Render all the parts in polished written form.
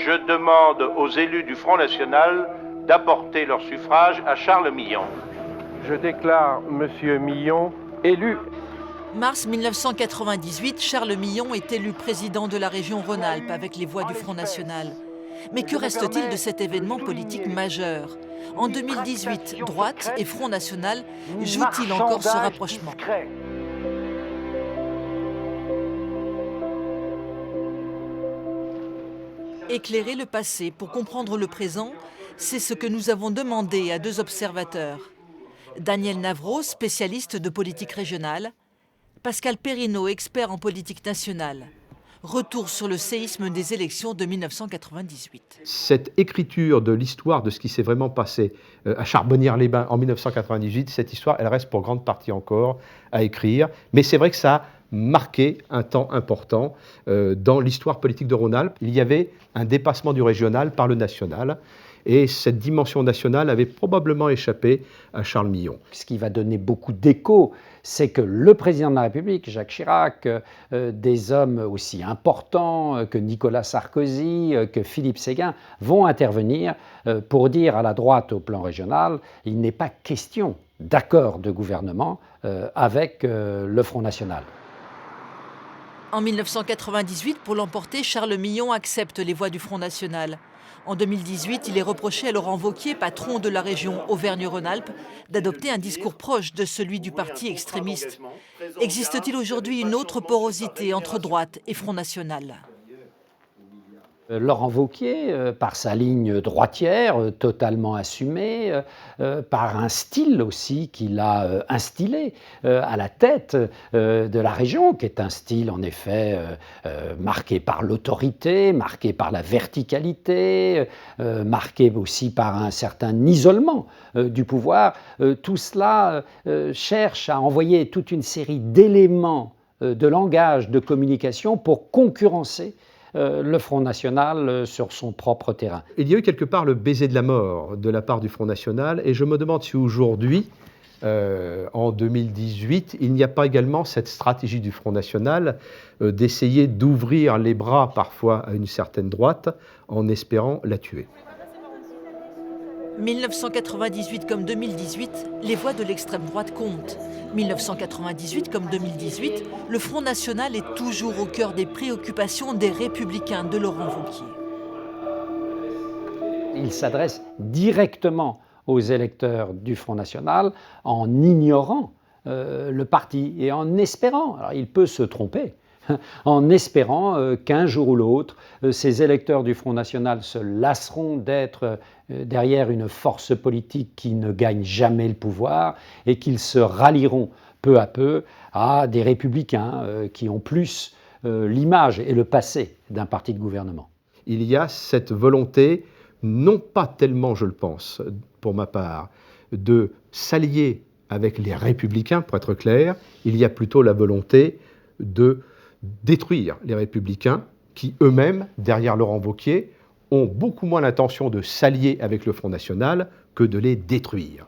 Je demande aux élus du Front National d'apporter leur suffrage à Charles Millon. Je déclare Monsieur Millon élu. Mars 1998, Charles Millon est élu président de la région Rhône-Alpes avec les voix du Front National. Mais que reste-t-il de cet événement politique majeur? En 2018, droite et Front National jouent-ils encore ce rapprochement? Éclairer le passé pour comprendre le présent, c'est ce que nous avons demandé à deux observateurs. Daniel Navreau, spécialiste de politique régionale, Pascal Perrineau, expert en politique nationale. Retour sur le séisme des élections de 1998. Cette écriture de l'histoire de ce qui s'est vraiment passé à Charbonnières-les-Bains en 1998, cette histoire, elle reste pour grande partie encore à écrire. Mais c'est vrai que ça a marqué un temps important dans l'histoire politique de Rhône-Alpes. Il y avait un dépassement du régional par le national. Et cette dimension nationale avait probablement échappé à Charles Millon. Ce qui va donner beaucoup d'écho, c'est que le président de la République, Jacques Chirac, des hommes aussi importants que Nicolas Sarkozy, que Philippe Séguin, vont intervenir pour dire à la droite au plan régional, il n'est pas question d'accord de gouvernement avec le Front National. En 1998, pour l'emporter, Charles Millon accepte les voix du Front National. En 2018, il est reproché à Laurent Wauquiez, patron de la région Auvergne-Rhône-Alpes, d'adopter un discours proche de celui du parti extrémiste. Existe-t-il aujourd'hui une autre porosité entre droite et Front National ? Laurent Wauquiez, par sa ligne droitière, totalement assumée, par un style aussi qu'il a instillé à la tête de la région, qui est un style en effet marqué par l'autorité, marqué par la verticalité, marqué aussi par un certain isolement du pouvoir. Tout cela cherche à envoyer toute une série d'éléments de langage, de communication pour concurrencer le Front National sur son propre terrain. Il y a eu quelque part le baiser de la mort de la part du Front National, et je me demande si aujourd'hui, en 2018, il n'y a pas également cette stratégie du Front National d'essayer d'ouvrir les bras parfois à une certaine droite en espérant la tuer. 1998 comme 2018, les voix de l'extrême droite comptent. 1998 comme 2018, le Front National est toujours au cœur des préoccupations des Républicains de Laurent Wauquiez. Il s'adresse directement aux électeurs du Front National en ignorant le parti et en espérant, alors il peut se tromper, en espérant qu'un jour ou l'autre, ces électeurs du Front National se lasseront d'être derrière une force politique qui ne gagne jamais le pouvoir et qu'ils se rallieront peu à peu à des républicains qui ont plus l'image et le passé d'un parti de gouvernement. Il y a cette volonté, non pas tellement, je le pense, pour ma part, de s'allier avec les républicains, pour être clair, il y a plutôt la volonté de détruire les républicains qui eux-mêmes, derrière Laurent Wauquiez, ont beaucoup moins l'intention de s'allier avec le Front National que de les détruire.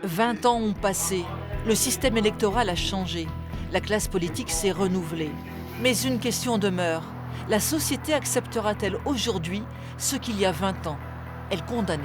20 ans ont passé, le système électoral a changé, la classe politique s'est renouvelée. Mais une question demeure, la société acceptera-t-elle aujourd'hui ce qu'il y a 20 ans, elle condamnait ?